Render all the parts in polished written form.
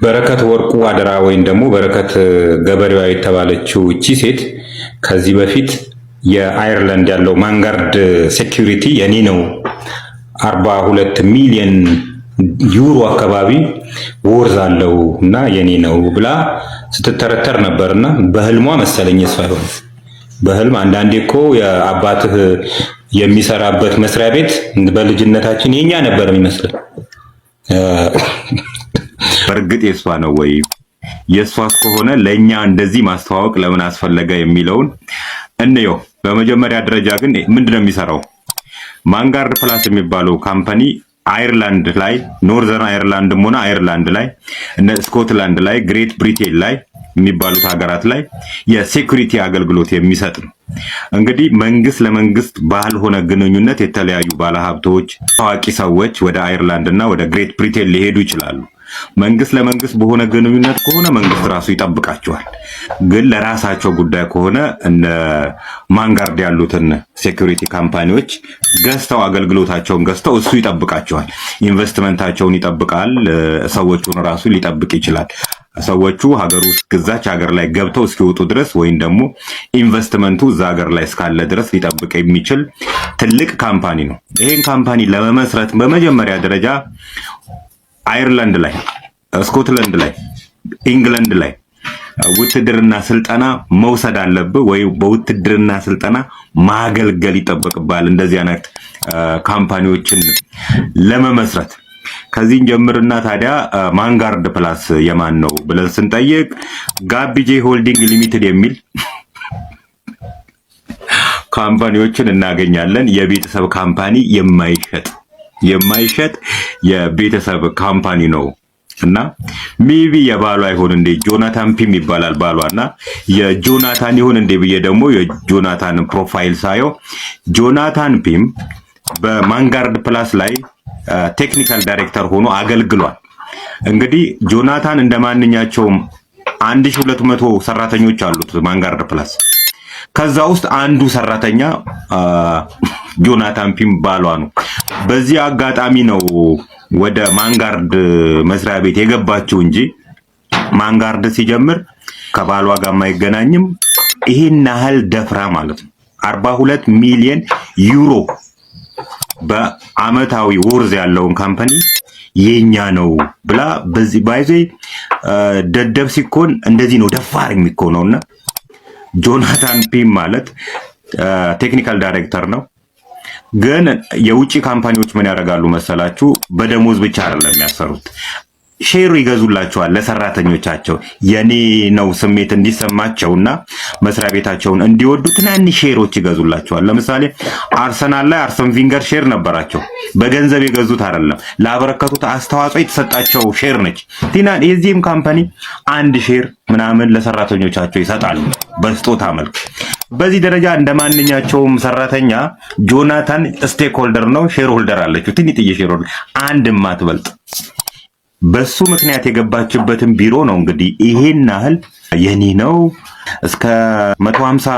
በረከት ወርቁ አደራ ወይም ደግሞ በረከት ገበሬዋ የተባለችው እቺ ሴት ከዚህ በፊት የአየርላንድ ያለው ማንጋርድ ሴኩሪቲ የኔ ነው 42 ሚሊዮን ዩሮ አካባቢ ወርዝ አለው እና የኔ ነው ብላ ስትተረተር ነበርና በህልሟ መሰለኝ ሳይሆን በህልም አንዳንዴ እኮ የአባትህ የሚሰራበት መስሪያ ቤት በልጅነታችን የኛ ነበር የሚመስል በርግጥ የሷ ነው ወይ የሷስ ከሆነ ለኛ እንደዚህ ማስተዋወቅ ለምን አስፈለገ የሚለውን እንየው። በመጀመሪያ ደረጃ ግን ምንድነው የሚሰራው? ማንጋርድ ፕላስ የሚባለው ካምፓኒ አየርላንድ ላይ ኖርዘርን አየርላንድ ሆነ አየርላንድ ላይ እነ ስኮትላንድ ላይ ግሬት ብሪቴን ላይ የሚባሉት ሀገራት ላይ የሴኩሪቲ አገልግሎት የሚሰጥ ነው። እንግዲህ መንግስት ለመንግስት ባልሆነ ግንኙነት የተለያዩ ባለሀብቶች፣ ታዋቂ ሰዎች ወደ አየርላንድ እና ወደ ግሬት ብሪቴን ሊሄዱ ይችላሉ። መንግስት ለመንግስት በሆነ ግንኙነት ከሆነ መንግስት ራሱ ይጠብቃቸዋል። ግን ለራሳቸው ጉዳይ ከሆነ እነ ማንጋርድ ያሉትን ሴኩሪቲ ካምፓኒዎች ገዝተው አገልግሎታቸውን ገዝተው እሱ ይጠብቃቸዋል። ኢንቨስትመንታቸውን ይጠብቃል። ሰዎቹን ራሱ ሊጠብቅ ይችላል። ሰዎቹ ሀገር ውስጥ ግዛች ሀገር ላይ ገብተው እስኪወጡ ድረስ ወይም ደግሞ ኢንቨስትመንቱ እዛ ሀገር ላይ እስካለ ድረስ ሊጠብቅ የሚችል ትልቅ ካምፓኒ ነው። ይሄን ካምፓኒ ለመመስረት በመጀመሪያ ደረጃ አየርላንድ ላይ፣ ስኮትላንድ ላይ፣ ኢንግላንድ ላይ ውትድርና ስልጠና መውሰድ አለብህ ወይ በውትድርና ስልጠና ማገልገል ይጠበቅባል። እንደዚህ አይነት ካምፓኒዎችን ለመመስረት ከዚህ ጀምርና ታዲያ ማንጋርድ ፕላስ የማን ነው ብለን ስንጠይቅ ጋቢጄ ሆልዲንግ ሊሚትድ የሚል ካምፓኒዎችን እናገኛለን። የቤተሰብ ካምፓኒ የማይሸጥ የቤተሰብ ካምፓኒ ነው እና ሜቢ የባሏ ይሆን እንዴ ጆናታን ፒም ይባላል ባሏና የጆናታን ይሆን እንዴ ብዬ ደግሞ የጆናታን ፕሮፋይል ሳየው ጆናታን ፒም በማንጋርድ ፕላስ ላይ ቴክኒካል ዳይሬክተር ሆኖ አገልግሏል። እንግዲህ ጆናታን እንደማንኛቸውም 1200 ሰራተኞች አሉት ማንጋርድ ፕላስ። ከዛ ውስጥ አንዱ ሰራተኛ ጆናታን ፒም ባሏ ነው። በዚህ አጋጣሚ ነው ወደ ማንጋርድ መስሪያ ቤት የገባችው እንጂ ማንጋርድ ሲጀምር ከባሏ ጋር የማይገናኝም። ይሄን ያህል ደፍራ ማለት ነው 42 ሚሊዮን ዩሮ በአመታዊ ወርዝ ያለውን ካምፓኒ የኛ ነው ብላ በዚህ ባይዜ ደደብ ሲኮን እንደዚህ ነው ደፋር የሚኮነውና ጆናታን ፒም ማለት ቴክኒካል ዳይሬክተር ነው። ግን የውጭ ካምፓኒዎች ምን ያደርጋሉ መሰላችሁ? በደሞዝ ብቻ አይደለም የሚያሰሩት፣ ሼር ይገዙላቸዋል ለሰራተኞቻቸው የኔ ነው ስሜት እንዲሰማቸውና መስሪያ ቤታቸውን እንዲወዱ ትናንሽ ሼሮች ይገዙላቸዋል። ለምሳሌ አርሰናል ላይ አርሰን ቪንገር ሼር ነበራቸው። በገንዘብ የገዙት አይደለም፣ ላበረከቱት አስተዋጽኦ የተሰጣቸው ሼር ነች። የዚህም ካምፓኒ አንድ ሼር ምናምን ለሰራተኞቻቸው ይሰጣሉ በስጦታ መልክ። በዚህ ደረጃ እንደማንኛቸውም ሰራተኛ ጆናታን ስቴክ ሆልደር ነው፣ ሼር ሆልደር አለችው፣ ትንጥዬ ሼር ሆልደር አንድ ማትበልጥ። በሱ ምክንያት የገባችበትን ቢሮ ነው እንግዲህ ይሄን ያህል የኔ ነው እስከ 150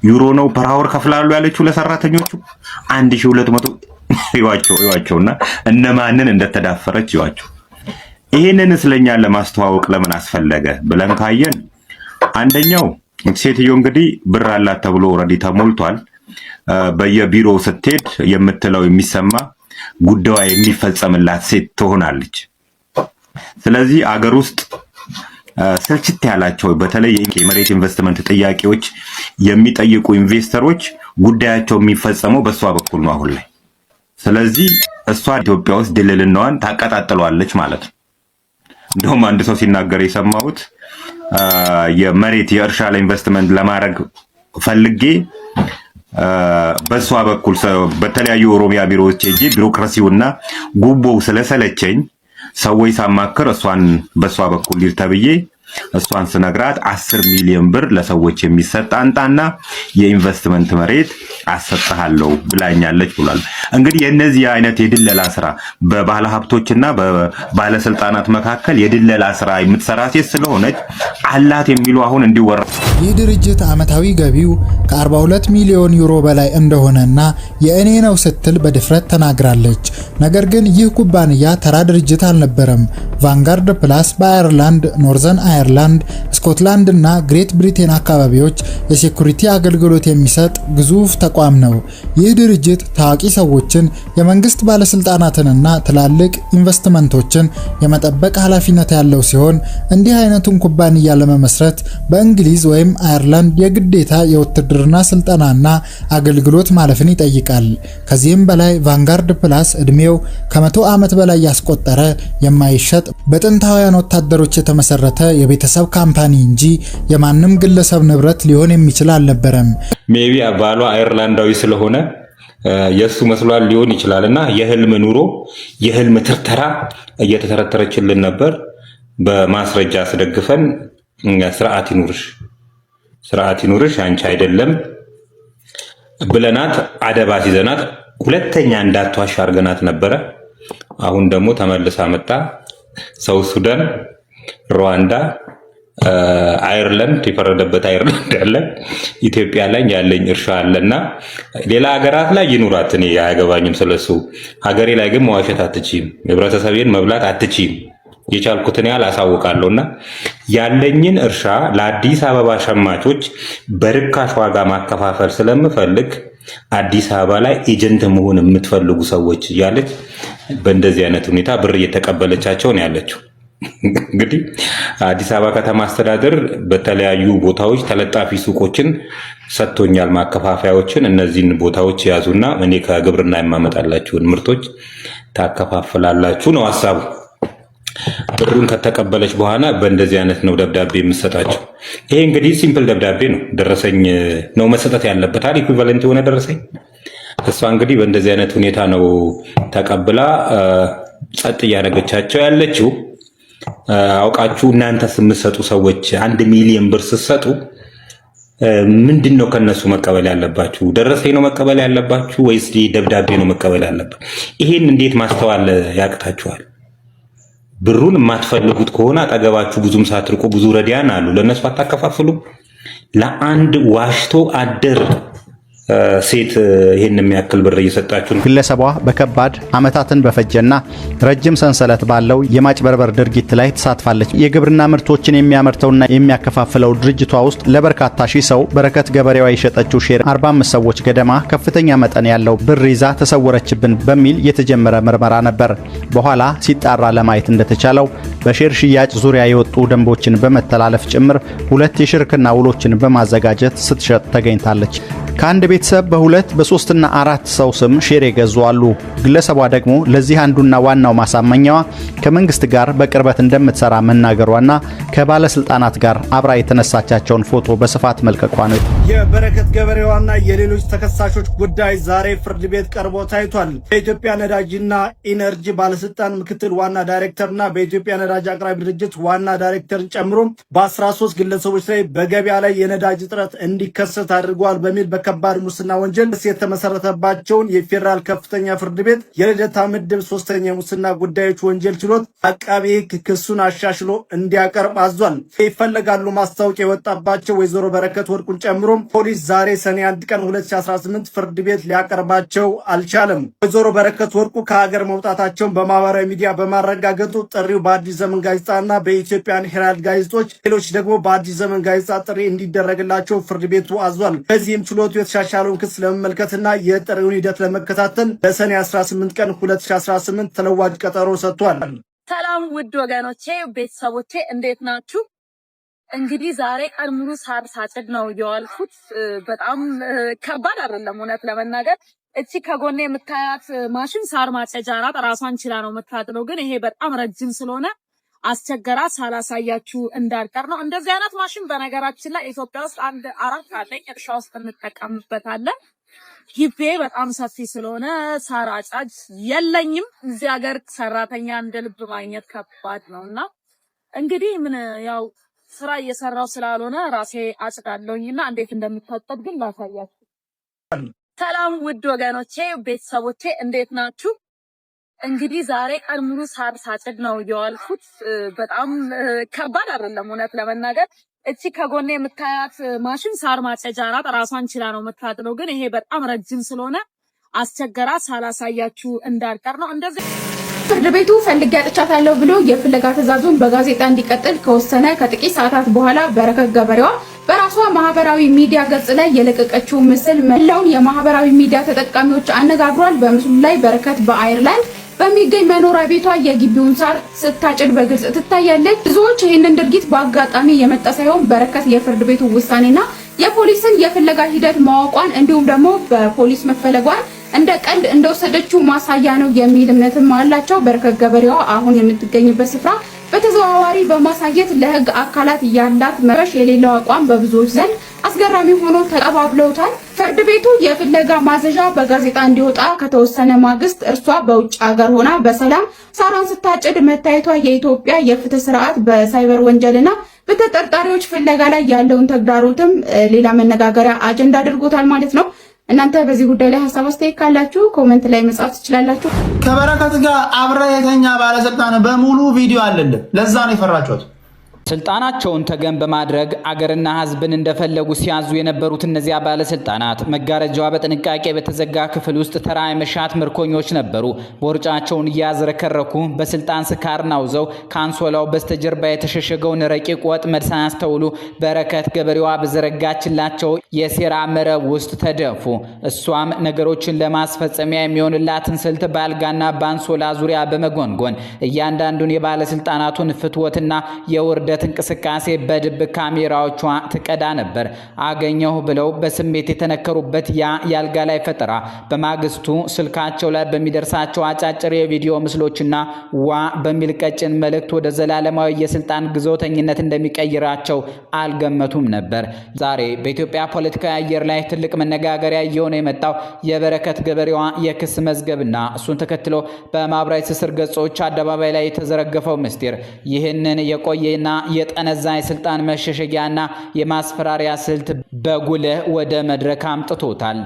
ዩሮ ነው ፐር አወር ከፍላሉ ያለችው ለሰራተኞቹ 1200 ይዋቸውና እነማንን እንደተዳፈረች ይዋቸው። ይሄንን ስለኛ ለማስተዋወቅ ለምን አስፈለገ ብለን ካየን አንደኛው ሴትዮ እንግዲህ ብር አላት ተብሎ ኦሬዲ ተሞልቷል። በየቢሮው ስትሄድ የምትለው የሚሰማ ጉዳዩ የሚፈጸምላት ሴት ትሆናለች። ስለዚህ አገር ውስጥ ስልችት ያላቸው በተለይ የመሬት ኢንቨስትመንት ጥያቄዎች የሚጠይቁ ኢንቨስተሮች ጉዳያቸው የሚፈጸመው በሷ በኩል ነው አሁን ላይ። ስለዚህ እሷ ኢትዮጵያ ውስጥ ድልልናዋን ታቀጣጥለዋለች ማለት ነው። እንደውም አንድ ሰው ሲናገር የሰማሁት የመሬት የእርሻ ላይ ኢንቨስትመንት ለማድረግ ፈልጌ በሷ በኩል በተለያዩ ኦሮሚያ ቢሮዎች ሄጄ ቢሮክራሲውና ጉቦው ስለሰለቸኝ ሰዎች ሳማክር እሷን በሷ በኩል ይርተብዬ እሷን ስነግራት 10 ሚሊዮን ብር ለሰዎች የሚሰጥ አንጣና የኢንቨስትመንት መሬት አሰጣሃለሁ ብላኛለች ብሏል። እንግዲህ የነዚህ አይነት የድለላ ስራ በባለ ሀብቶችና በባለስልጣናት መካከል የድለላ ስራ የምትሰራ ሴት ስለሆነች አላት የሚሉ አሁን እንዲወራ ይህ ድርጅት ዓመታዊ ገቢው ከ42 ሚሊዮን ዩሮ በላይ እንደሆነና የእኔ ነው ስትል በድፍረት ተናግራለች። ነገር ግን ይህ ኩባንያ ተራ ድርጅት አልነበረም። ቫንጋርድ ፕላስ በአየርላንድ፣ ኖርዘርን አየርላንድ፣ ስኮትላንድ እና ግሬት ብሪቴን አካባቢዎች የሴኩሪቲ አገልግሎት የሚሰጥ ግዙፍ ተቋም ነው። ይህ ድርጅት ታዋቂ ሰዎችን፣ የመንግስት ባለስልጣናትንና ትላልቅ ኢንቨስትመንቶችን የመጠበቅ ኃላፊነት ያለው ሲሆን እንዲህ አይነቱን ኩባንያ ለመመስረት በእንግሊዝ ወይም አየርላንድ የግዴታ የውትድርና ስልጠናና አገልግሎት ማለፍን ይጠይቃል። ከዚህም በላይ ቫንጋርድ ፕላስ እድሜው ከ100 ዓመት በላይ ያስቆጠረ የማይሸጥ በጥንታውያን ወታደሮች የተመሰረተ የቤተሰብ ካምፓኒ እንጂ የማንም ግለሰብ ንብረት ሊሆን የሚችል አልነበረም። ሜቢ ባሏ አየርላንዳዊ ስለሆነ የሱ መስሏል ሊሆን ይችላልና የህልም ኑሮ የህልም ትርተራ እየተተረተረችልን ነበር። በማስረጃ አስደግፈን ስርዓት ይኑርሽ አንቺ አይደለም ብለናት አደባት ይዘናት ሁለተኛ እንዳትዋሽ አርገናት ነበረ። አሁን ደግሞ ተመልሳ መጣ። ሳውዝ ሱዳን፣ ሩዋንዳ፣ አየርላንድ የፈረደበት አየርላንድ ያለ ኢትዮጵያ ላይ ያለኝ እርሻ አለና ሌላ ሀገራት ላይ ይኑራት፣ እኔ አያገባኝም ስለሱ። ሀገሬ ላይ ግን መዋሸት አትችይም፣ ህብረተሰቤን መብላት አትችይም። የቻልኩትን ያህል አሳውቃለሁና ያለኝን እርሻ ለአዲስ አበባ ሸማቾች በርካሽ ዋጋ ማከፋፈል ስለምፈልግ አዲስ አበባ ላይ ኤጀንት መሆን የምትፈልጉ ሰዎች እያለች በእንደዚህ አይነት ሁኔታ ብር እየተቀበለቻቸው ነው ያለችው። እንግዲህ አዲስ አበባ ከተማ አስተዳደር በተለያዩ ቦታዎች ተለጣፊ ሱቆችን ሰጥቶኛል፣ ማከፋፈያዎችን። እነዚህን ቦታዎች ያዙና እኔ ከግብርና የማመጣላችሁን ምርቶች ታከፋፍላላችሁ ነው ሀሳቡ። ብሩን ከተቀበለች በኋላ በእንደዚህ አይነት ነው ደብዳቤ የምሰጣቸው። ይሄ እንግዲህ ሲምፕል ደብዳቤ ነው፣ ደረሰኝ ነው መሰጠት ያለበት አይደል? ኢኩቫለንት የሆነ ደረሰኝ። እሷ እንግዲህ በእንደዚህ አይነት ሁኔታ ነው ተቀብላ ጸጥ እያደረገቻቸው ያለችው። አውቃችሁ እናንተስ የምትሰጡ ሰዎች 1 ሚሊዮን ብር ስትሰጡ ምንድን ነው ከነሱ መቀበል ያለባችሁ? ደረሰኝ ነው መቀበል ያለባችሁ ወይስ ደብዳቤ ነው መቀበል ያለባችሁ? ይሄን እንዴት ማስተዋል ያቅታችኋል? ብሩን የማትፈልጉት ከሆነ አጠገባችሁ ብዙም ሳትርቁ ብዙ ረዲያን አሉ፣ ለነሱ አታከፋፍሉም? ለአንድ ዋሽቶ አደር ሴት ይሄን የሚያክል ብር እየሰጣችሁ ነው። ግለሰቧ በከባድ ዓመታትን በፈጀና ረጅም ሰንሰለት ባለው የማጭበርበር ድርጊት ላይ ተሳትፋለች። የግብርና ምርቶችን የሚያመርተውና የሚያከፋፍለው ድርጅቷ ውስጥ ለበርካታ ሺህ ሰው በረከት ገበሬዋ የሸጠችው ሼር 45 ሰዎች ገደማ ከፍተኛ መጠን ያለው ብር ይዛ ተሰወረችብን በሚል የተጀመረ ምርመራ ነበር። በኋላ ሲጣራ ለማየት እንደተቻለው በሼር ሽያጭ ዙሪያ የወጡ ደንቦችን በመተላለፍ ጭምር 2 የሽርክና ውሎችን በማዘጋጀት ስትሸጥ ተገኝታለች። ከአንድ ቤተሰብ በ2 በ3 እና 4 ሰው ስም ሼር የገዙ አሉ። ግለሰቧ ደግሞ ለዚህ አንዱና ዋናው ማሳመኛዋ ከመንግስት ጋር በቅርበት እንደምትሰራ መናገሯና ከባለስልጣናት ጋር አብራ የተነሳቻቸውን ፎቶ በስፋት መልቀቋ ነው። የበረከት ገበሬዋና የሌሎች ተከሳሾች ጉዳይ ዛሬ ፍርድ ቤት ቀርቦ ታይቷል። በኢትዮጵያ ነዳጅና ኢነርጂ ባለስልጣን ምክትል ዋና ዳይሬክተርና በኢትዮጵያ ነዳጅ አቅራቢ ድርጅት ዋና ዳይሬክተርን ጨምሮ በ13 ግለሰቦች ላይ በገበያ ላይ የነዳጅ እጥረት እንዲከሰት አድርገዋል በሚል ከባድ ሙስና ወንጀል የተመሰረተባቸውን የፌዴራል ከፍተኛ ፍርድ ቤት የልደታ ምድብ 3ኛ የሙስና ጉዳዮች ወንጀል ችሎት አቃቤ ሕግ ክሱን አሻሽሎ እንዲያቀርብ አዟል። ይፈለጋሉ ማስታወቂያ የወጣባቸው ወይዘሮ በረከት ወርቁን ጨምሮ ፖሊስ ዛሬ ሰኔ 1 ቀን 2018 ፍርድ ቤት ሊያቀርባቸው አልቻለም። ወይዘሮ በረከት ወርቁ ከሀገር መውጣታቸውን በማህበራዊ ሚዲያ በማረጋገጡ ጥሪው በአዲስ ዘመን ጋዜጣና በኢትዮጵያን ሄራልድ ጋዜጦች፣ ሌሎች ደግሞ በአዲስ ዘመን ጋዜጣ ጥሪ እንዲደረግላቸው ፍርድ ቤቱ አዟል። በዚህም ችሎቱ የተሻሻለውን ክስ ለመመልከትና የጥሪውን ሂደት ለመከታተል ለሰኔ 18 ቀን 2018 ተለዋጭ ቀጠሮ ሰጥቷል። ሰላም ውድ ወገኖቼ፣ ቤተሰቦቼ እንዴት ናችሁ? እንግዲህ ዛሬ ቀን ሙሉ ሳር ሳጭድ ነው የዋልኩት። በጣም ከባድ አይደለም እውነት ለመናገር። እቺ ከጎኔ የምታያት ማሽን ሳር ማጨጃ ናት። ራሷን ችላ ነው የምታጥለው። ግን ይሄ በጣም ረጅም ስለሆነ አስቸገራ ሳላሳያችሁ እንዳልቀር ነው። እንደዚህ አይነት ማሽን በነገራችን ላይ ኢትዮጵያ ውስጥ 4 አለኝ። እርሻ ውስጥ እንጠቀምበታለን። ግቤ በጣም ሰፊ ስለሆነ ሳር አጫጅ የለኝም። እዚህ ሀገር ሰራተኛ እንደ ልብ ማግኘት ከባድ ነውና እንግዲህ ምን ያው ስራ እየሰራው ስላልሆነ ራሴ አጭዳለሁኝና እንዴት እንደምታጠብ ግን ላሳያችሁ። ሰላም ውድ ወገኖቼ፣ ቤተሰቦቼ እንዴት ናችሁ? እንግዲህ ዛሬ ቀን ሙሉ ሳር ሳጭድ ነው የዋልኩት። በጣም ከባድ አይደለም እውነት ለመናገር። እቺ ከጎኔ የምታያት ማሽን ሳር ማጨጃ ናት። ራሷን ችላ ነው የምታጥነው። ግን ይሄ በጣም ረጅም ስለሆነ አስቸገራ ሳላሳያችሁ እንዳልቀር ነው። እንደዚህ ፍርድ ቤቱ ፈልጌ አጥቻታለሁ ብሎ የፍለጋ ትዕዛዙን በጋዜጣ እንዲቀጥል ከወሰነ ከጥቂት ሰዓታት በኋላ በረከት ገበሬዋ በራሷ ማህበራዊ ሚዲያ ገጽ ላይ የለቀቀችው ምስል መላውን የማህበራዊ ሚዲያ ተጠቃሚዎች አነጋግሯል። በምስሉ ላይ በረከት በአየርላንድ በሚገኝ መኖሪያ ቤቷ የግቢውን ሳር ስታጭድ በግልጽ ትታያለች። ብዙዎች ይህንን ድርጊት በአጋጣሚ የመጣ ሳይሆን በረከት የፍርድ ቤቱ ውሳኔና የፖሊስን የፍለጋ ሂደት ማወቋን እንዲሁም ደግሞ በፖሊስ መፈለጓን እንደ ቀልድ እንደወሰደችው ማሳያ ነው የሚል እምነትም አላቸው። በረከት ገበሬዋ አሁን የምትገኝበት ስፍራ በተዘዋዋሪ በማሳየት ለህግ አካላት ያላት መረሽ የሌለው አቋም በብዙዎች ዘንድ አስገራሚ ሆኖ ተቀባብለውታል። ፍርድ ቤቱ የፍለጋ ማዘዣ በጋዜጣ እንዲወጣ ከተወሰነ ማግስት እርሷ በውጭ ሀገር ሆና በሰላም ሳሯን ስታጭድ መታየቷ የኢትዮጵያ የፍትህ ስርዓት በሳይበር ወንጀልና በተጠርጣሪዎች ፍለጋ ላይ ያለውን ተግዳሮትም ሌላ መነጋገሪያ አጀንዳ አድርጎታል ማለት ነው። እናንተ በዚህ ጉዳይ ላይ ሐሳብ አስተያየት ካላችሁ ኮሜንት ላይ መጻፍ ትችላላችሁ። ከበረከት ጋር አብረ የተኛ ባለስልጣን በሙሉ ቪዲዮ አለልህ። ለዛ ነው የፈራችሁት። ስልጣናቸውን ተገን በማድረግ አገርና ህዝብን እንደፈለጉ ሲያዙ የነበሩት እነዚያ ባለስልጣናት መጋረጃዋ በጥንቃቄ በተዘጋ ክፍል ውስጥ ተራ የመሻት ምርኮኞች ነበሩ። ቦርጫቸውን እያዝረከረኩ በስልጣን ስካር ናውዘው ካንሶላው በስተጀርባ የተሸሸገውን ረቂቅ ወጥመድ ሳያስተውሉ በረከት ገበሬዋ በዘረጋችላቸው የሴራ መረብ ውስጥ ተደፉ። እሷም ነገሮችን ለማስፈጸሚያ የሚሆንላትን ስልት ባልጋና ባንሶላ ዙሪያ በመጎንጎን እያንዳንዱን የባለስልጣናቱን ፍትወትና የውርደ እንቅስቃሴ በድብቅ ካሜራዎቿ ትቀዳ ነበር። አገኘሁ ብለው በስሜት የተነከሩበት ያ ያልጋ ላይ ፈጠራ በማግስቱ ስልካቸው ላይ በሚደርሳቸው አጫጭር የቪዲዮ ምስሎችና ዋ በሚል ቀጭን መልእክት ወደ ዘላለማዊ የስልጣን ግዞተኝነት እንደሚቀይራቸው አልገመቱም ነበር። ዛሬ በኢትዮጵያ ፖለቲካዊ አየር ላይ ትልቅ መነጋገሪያ እየሆነ የመጣው የበረከት ገበሬዋ የክስ መዝገብና እሱን ተከትሎ በማህበራዊ ትስስር ገጾች አደባባይ ላይ የተዘረገፈው ምስጢር ይህንን የቆየና የጠነዛ የስልጣን መሸሸጊያና የማስፈራሪያ ስልት በጉልህ ወደ መድረክ አምጥቶታል።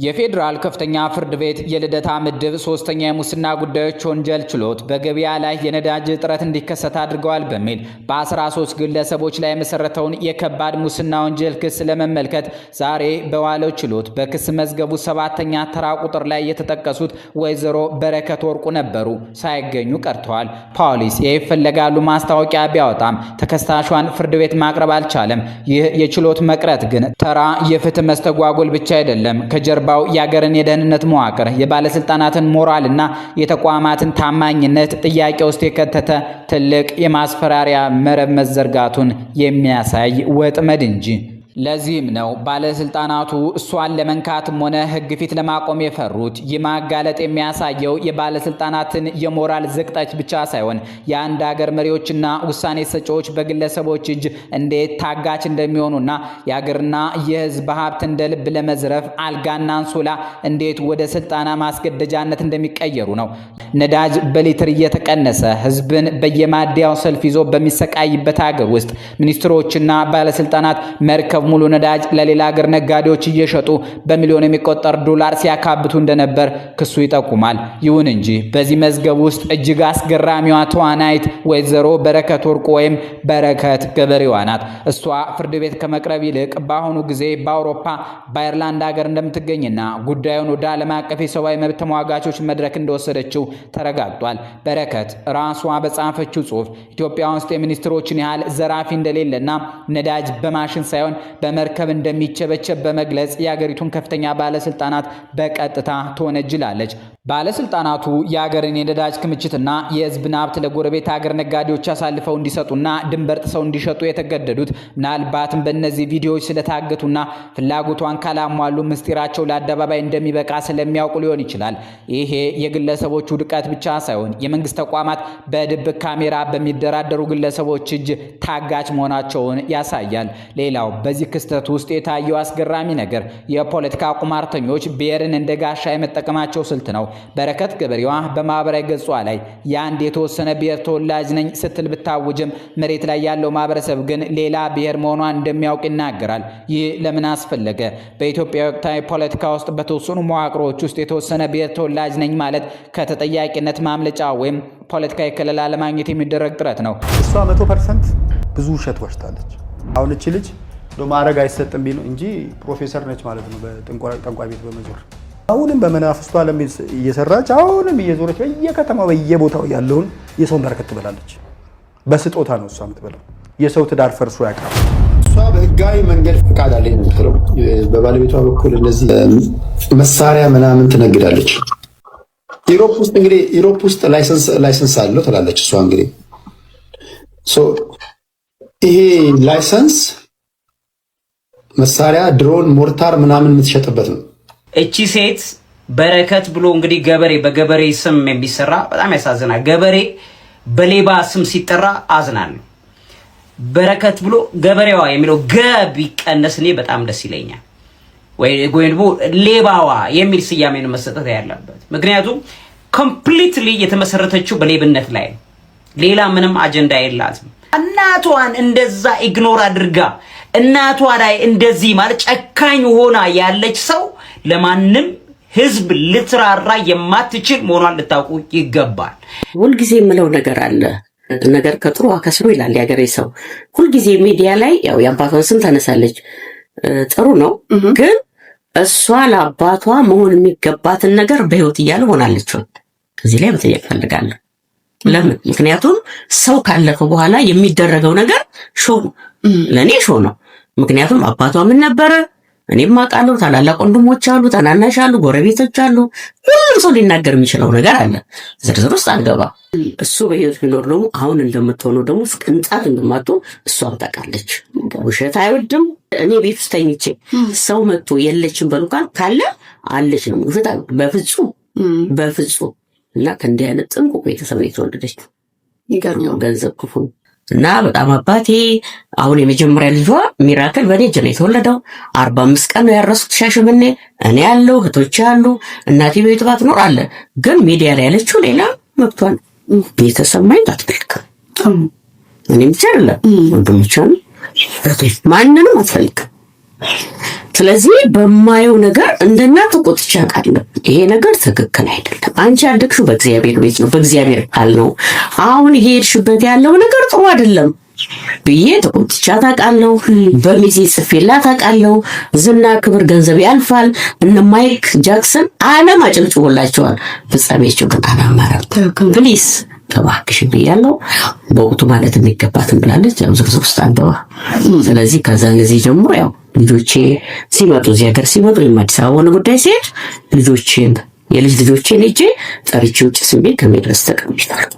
የፌዴራል ከፍተኛ ፍርድ ቤት የልደታ ምድብ ሶስተኛ የሙስና ጉዳዮች ወንጀል ችሎት በገበያ ላይ የነዳጅ እጥረት እንዲከሰት አድርገዋል በሚል በ13 ግለሰቦች ላይ የመሰረተውን የከባድ ሙስና ወንጀል ክስ ለመመልከት ዛሬ በዋለው ችሎት በክስ መዝገቡ 7ኛ ተራ ቁጥር ላይ የተጠቀሱት ወይዘሮ በረከት ወርቁ ነበሩ ሳይገኙ ቀርተዋል። ፖሊስ ይፈለጋሉ ማስታወቂያ ቢያወጣም ተከሳሿን ፍርድ ቤት ማቅረብ አልቻለም። ይህ የችሎት መቅረት ግን ተራ የፍትህ መስተጓጎል ብቻ አይደለም። ከጀርባው የአገርን የደህንነት መዋቅር የባለስልጣናትን ሞራልና የተቋማትን ታማኝነት ጥያቄ ውስጥ የከተተ ትልቅ የማስፈራሪያ መረብ መዘርጋቱን የሚያሳይ ወጥመድ እንጂ። ለዚህም ነው ባለስልጣናቱ እሷን ለመንካትም ሆነ ህግ ፊት ለማቆም የፈሩት። የማጋለጥ የሚያሳየው የባለስልጣናትን የሞራል ዝቅጠት ብቻ ሳይሆን የአንድ ሀገር መሪዎችና ውሳኔ ሰጪዎች በግለሰቦች እጅ እንዴት ታጋች እንደሚሆኑና የሀገርና የህዝብ ሀብት እንደ ልብ ለመዝረፍ አልጋና አንሶላ እንዴት ወደ ስልጣና ማስገደጃነት እንደሚቀየሩ ነው። ነዳጅ በሊትር እየተቀነሰ ህዝብን በየማደያው ሰልፍ ይዞ በሚሰቃይበት ሀገር ውስጥ ሚኒስትሮችና ባለስልጣናት መርከብ ሙሉ ነዳጅ ለሌላ ሀገር ነጋዴዎች እየሸጡ በሚሊዮን የሚቆጠር ዶላር ሲያካብቱ እንደነበር ክሱ ይጠቁማል። ይሁን እንጂ በዚህ መዝገብ ውስጥ እጅግ አስገራሚዋ ተዋናይት ወይዘሮ በረከት ወርቁ ወይም በረከት ገበሬዋ ናት። እሷ ፍርድ ቤት ከመቅረብ ይልቅ በአሁኑ ጊዜ በአውሮፓ በአየርላንድ ሀገር እንደምትገኝና ጉዳዩን ወደ ዓለም አቀፍ የሰብአዊ መብት ተሟጋቾች መድረክ እንደወሰደችው ተረጋግጧል። በረከት ራሷ በጻፈችው ጽሑፍ ኢትዮጵያ ውስጥ የሚኒስትሮችን ያህል ዘራፊ እንደሌለና ነዳጅ በማሽን ሳይሆን በመርከብ እንደሚቸበቸብ በመግለጽ የሀገሪቱን ከፍተኛ ባለስልጣናት በቀጥታ ትወነጅላለች። ባለስልጣናቱ የሀገርን የነዳጅ ክምችትና የህዝብን ሀብት ለጎረቤት ሀገር ነጋዴዎች አሳልፈው እንዲሰጡና ድንበር ጥሰው እንዲሸጡ የተገደዱት ምናልባትም በእነዚህ ቪዲዮዎች ስለታገቱና ፍላጎቷን ካላሟሉ ምስጢራቸው ለአደባባይ እንደሚበቃ ስለሚያውቁ ሊሆን ይችላል። ይሄ የግለሰቦቹ ውድቀት ብቻ ሳይሆን የመንግስት ተቋማት በድብቅ ካሜራ በሚደራደሩ ግለሰቦች እጅ ታጋች መሆናቸውን ያሳያል። ሌላው በዚህ በዚህ ክስተት ውስጥ የታየው አስገራሚ ነገር የፖለቲካ ቁማርተኞች ብሔርን እንደ ጋሻ የመጠቀማቸው ስልት ነው። በረከት ገበሬዋ በማህበራዊ ገጿ ላይ የአንድ የተወሰነ ብሔር ተወላጅ ነኝ ስትል ብታውጅም መሬት ላይ ያለው ማህበረሰብ ግን ሌላ ብሔር መሆኗን እንደሚያውቅ ይናገራል። ይህ ለምን አስፈለገ? በኢትዮጵያ ወቅታዊ ፖለቲካ ውስጥ በተወሰኑ መዋቅሮች ውስጥ የተወሰነ ብሔር ተወላጅ ነኝ ማለት ከተጠያቂነት ማምለጫ ወይም ፖለቲካዊ ከለላ ለማግኘት የሚደረግ ጥረት ነው። እሷ 100% ብዙ ውሸት ዋሽታለች። አሁን እቺ ልጅ ማዕረግ አይሰጥም ቢሉ እንጂ ፕሮፌሰር ነች ማለት ነው። በጠንቋይ ቤት በመዞር አሁንም በመናፍስቷ ዓለም እየሰራች አሁንም እየዞረች በየከተማው በየቦታው ያለውን የሰውን በረከት ትበላለች። በስጦታ ነው እሷ የምትበላው። የሰው ትዳር ፈርሶ ያውቃል። እሷ በህጋዊ መንገድ ፈቃድ አለኝ የምትለው በባለቤቷ በኩል እነዚህ መሳሪያ ምናምን ትነግዳለች። ኢሮፕ ውስጥ ላይሰንስ አለው ትላለች እሷ። እንግዲህ ይሄ ላይሰንስ መሳሪያ፣ ድሮን፣ ሞርታር ምናምን የምትሸጥበት ነው። እቺ ሴት በረከት ብሎ እንግዲህ በገበሬ ስም የሚሰራ በጣም ያሳዝናል። ገበሬ በሌባ ስም ሲጠራ አዝናለሁ። በረከት ብሎ ገበሬዋ የሚለው ቢቀነስ እኔ በጣም ደስ ይለኛል። ወይ ደግሞ ሌባዋ የሚል ስያሜ ነው መሰጠት ያለበት። ምክንያቱም ኮምፕሊትሊ የተመሰረተችው በሌብነት ላይ ነው። ሌላ ምንም አጀንዳ የላትም። እናቷን እንደዛ ኢግኖር አድርጋ እናቷ ላይ እንደዚህ ማለት ጨካኝ ሆና ያለች ሰው ለማንም ህዝብ ልትራራ የማትችል መሆኗን ልታውቁ ይገባል። ሁልጊዜ የምለው ነገር አለ። ነገር ከጥሩ አከስሮ ይላል ያገሬ ሰው። ሁልጊዜ ሚዲያ ላይ ያው የአባቷን ስም ታነሳለች። ጥሩ ነው፣ ግን እሷ ለአባቷ መሆን የሚገባትን ነገር በህይወት እያለ ሆናለች። እዚህ ላይ መጠየቅ ፈልጋለሁ። ለምን? ምክንያቱም ሰው ካለፈ በኋላ የሚደረገው ነገር ሾው ነው። ለእኔ ሾው ነው። ምክንያቱም አባቷ ምን ነበረ? እኔም አውቃለሁ። ታላላቅ ወንድሞች አሉ፣ ታናናሽ አሉ፣ ጎረቤቶች አሉ። ሁሉም ሰው ሊናገር የሚችለው ነገር አለ። ዝርዝር ውስጥ አልገባ። እሱ በህይወት ቢኖር ደግሞ አሁን እንደምትሆነው ደግሞ ቅንጣት እንደማትሆን እሷም ታውቃለች። ውሸት አይወድም። እኔ ቤት ውስጥ ተኝቼ ሰው መጥቶ የለችም በሉካን ካለ አለች ነው። ውሸት በፍጹም በፍጹም። እና ከእንዲህ አይነት ጥንቁቅ ቤተሰብ የተወለደች ይገርም። ገንዘብ ክፉ እና በጣም አባቴ አሁን የመጀመሪያ ልጇ ሚራክል በኔ እጅ ነው የተወለደው። 45 ቀን ነው ያረሱት ሻሸመኔ። እኔ ያለው እህቶች አሉ። እናቴ ቤት ባት ኖር አለ። ግን ሚዲያ ላይ ያለችው ሌላ መብቷን ቤተሰብ ማይንድ አትፈልግም። እኔም ብቻ አይደለም ወንድሞቿን ማንንም አትፈልግም። ስለዚህ በማየው ነገር እንደናንተ ቆጥቻ አውቃለሁ። ይሄ ነገር ትክክል አይደለም። አንቺ ያደግሽው በእግዚአብሔር ቤት ነው፣ በእግዚአብሔር ቃል ነው። አሁን ይሄ ሄድሽበት ያለው ነገር ጥሩ አይደለም ብዬ ተቆጥቻ አውቃለሁ። በሚዜ ጽፌላት አውቃለሁ። ዝና፣ ክብር፣ ገንዘብ ያልፋል። እነ ማይክ ጃክሰን ዓለም አጨብጭቦላቸዋል። ፍጻሜያቸው ግን አላማረም። ፕሊስ ተባክሽ ብያለሁ። በወቅቱ ማለት የሚገባትን ብላለች። ያው ዝርዝር ውስጥ አንተዋ። ስለዚህ ከዛን ጊዜ ጀምሮ ያው ልጆቼ ሲመጡ እዚህ ሀገር ሲመጡ የአዲስ አበባውን ጉዳይ ሲሄድ ልጆቼን የልጅ ልጆቼን ልጄ ጠርቼ ውጭ ስሜ ከመድረስ ተቀምጫለሁ።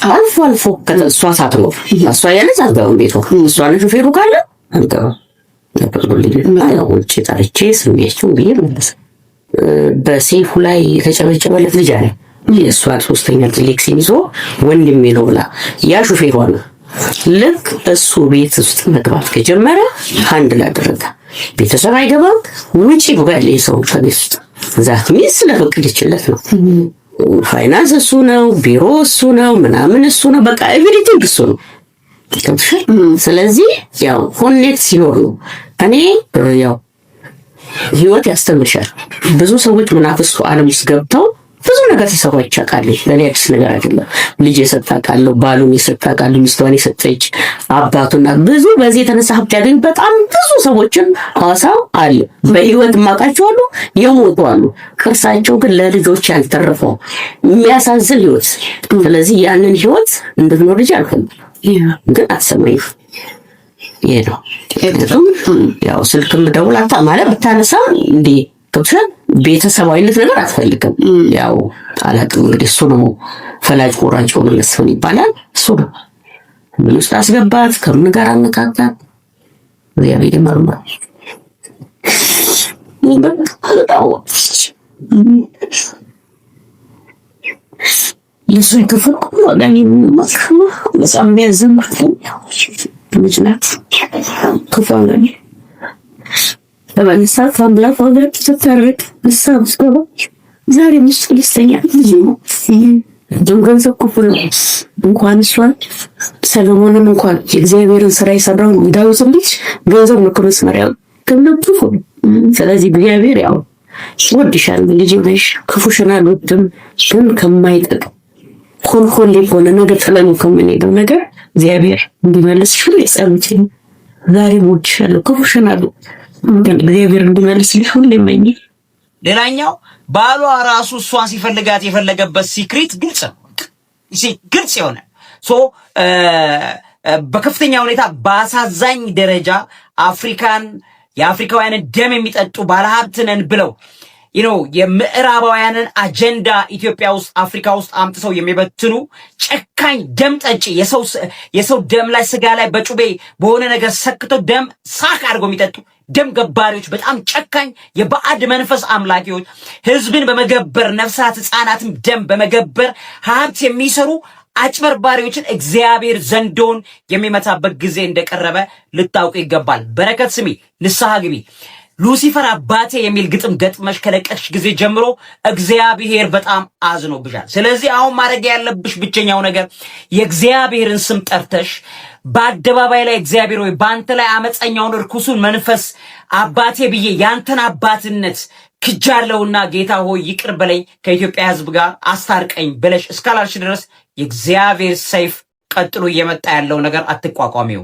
አልፎ አልፎ ከእሷ ሳትኖር እሷ ያለች አልገባም ቤቷ። እሷ ልጅ ሹፌሩ ካለ አልገባም ነበር። ውጭ ጠርቼ ስሜያቸውን ብዬ መለሰ። በሴፉ ላይ የተጨበጨበለት ልጅ አለ። የእሷ ሶስተኛ ሌክሲን ይዞ ወንድሜ ነው ብላ ያ ሹፌሯ ነው። ልክ እሱ ቤት ውስጥ መግባት ከጀመረ አንድ ላደረጋ ቤተሰብ አይገባም። ውጪ ብጋል ሰው ከቤት ውስጥ ዛት ሚስ ስለፈቀደችለት ነው። ፋይናንስ እሱ ነው፣ ቢሮ እሱ ነው፣ ምናምን እሱ ነው። በቃ ኤቭሪቲንግ እሱ ነው። ስለዚህ ያው ኮኔክት ሲኖር ነው። እኔ ያው ህይወት ያስተምርሻል። ብዙ ሰዎች መናፍስቱ ዓለም ውስጥ ገብተው ብዙ ነገር ሲሰሩ ይቻላል። ለኔ አዲስ ነገር አይደለም። ልጅ የሰጣቃለው፣ ባሉን የሰጣቃለው፣ ሚስቷን የሰጠች አባቱና ብዙ በዚህ የተነሳ ሀብት ያገኝ በጣም ብዙ ሰዎችን አሳው አለ። በህይወት ማቃቸው አሉ፣ የሞቱ አሉ። ቅርሳቸው ግን ለልጆች ያልተረፈው የሚያሳዝን ህይወት። ስለዚህ ያንን ህይወት እንድትኖር ልጅ አልፈልግም። ግን አትሰማኝ ይሄ ነው ያው ስልክም ደውላታ ማለት ብታነሳ እንዴ ከብሰን ቤተሰባዊነት ነገር አትፈልግም። ያው አላውቅም እንግዲህ እሱ ነው ፈላጭ ቆራጭ ሆኖ መስፈን ይባላል። እሱ ነው ምን ውስጥ አስገባት ከምን ጋር አነካካት ያቤት ማሩማ የሱን ክፍል ወዳኔ ማክሩ በጣም የሚያዘምር ልጅ ናት። ክፉ አለኝ በመነሳት አምላክ ወገን ተታረቅ ንስሐ ስገባ ዛሬ ምስጥ ደስተኛ ልጅ ነው። እንደውም ገንዘብ ክፉ ነው። እንኳን እሷን ሰለሞንም እንኳን የእግዚአብሔርን ስራ የሰራው ዳዊትን ልጅ ገንዘብ ነው መስመሪያው ገንዘብ ክፉ ነው። ስለዚህ እግዚአብሔር ያው ይወድሻል ልጅ ነሽ፣ ክፉሽን አልወድም፣ ግን ከማይጠቅም ኮልኮሌ ከሆነ ነገር ጥለን ከምንሄደው ነገር እግዚአብሔር እንዲመልስሽ ሁሉ የጸሎቴን ዛሬ እወድሻለሁ፣ ክፉሽን አልወድም፣ ግን እግዚአብሔር እንዲመልስልሽ ሁሉ እመኝ። ሌላኛው ባሏ ራሱ እሷን ሲፈልጋት የፈለገበት ሲክሪት ግልጽ ነው። ግልጽ የሆነ በከፍተኛ ሁኔታ በአሳዛኝ ደረጃ የአፍሪካውያንን ደም የሚጠጡ ባለሀብት ነን ብለው የምዕራባውያንን አጀንዳ ኢትዮጵያ ውስጥ አፍሪካ ውስጥ አምጥተው የሚበትኑ ጨካኝ ደም ጠጪ የሰው ደም ላይ ስጋ ላይ በጩቤ በሆነ ነገር ሰክተው ደም ሳክ አድርገው የሚጠጡ ደም ገባሪዎች፣ በጣም ጨካኝ የባዕድ መንፈስ አምላኪዎች፣ ህዝብን በመገበር ነፍሳት ህፃናትን ደም በመገበር ሀብት የሚሰሩ አጭበርባሪዎችን እግዚአብሔር ዘንዶን የሚመታበት ጊዜ እንደቀረበ ልታውቁ ይገባል። በረከት ስሚ፣ ንስሐ ግቢ። ሉሲፈር አባቴ የሚል ግጥም ገጥመሽ ከለቀሽ ጊዜ ጀምሮ እግዚአብሔር በጣም አዝኖብሻል። ስለዚህ አሁን ማድረግ ያለብሽ ብቸኛው ነገር የእግዚአብሔርን ስም ጠርተሽ በአደባባይ ላይ እግዚአብሔር ሆይ በአንተ ላይ አመፀኛውን እርኩሱን መንፈስ አባቴ ብዬ ያንተን አባትነት ክጃለሁና ጌታ ሆይ ይቅር በለኝ፣ ከኢትዮጵያ ህዝብ ጋር አስታርቀኝ ብለሽ እስካላልሽ ድረስ የእግዚአብሔር ሰይፍ ቀጥሎ እየመጣ ያለው ነገር አትቋቋሚው።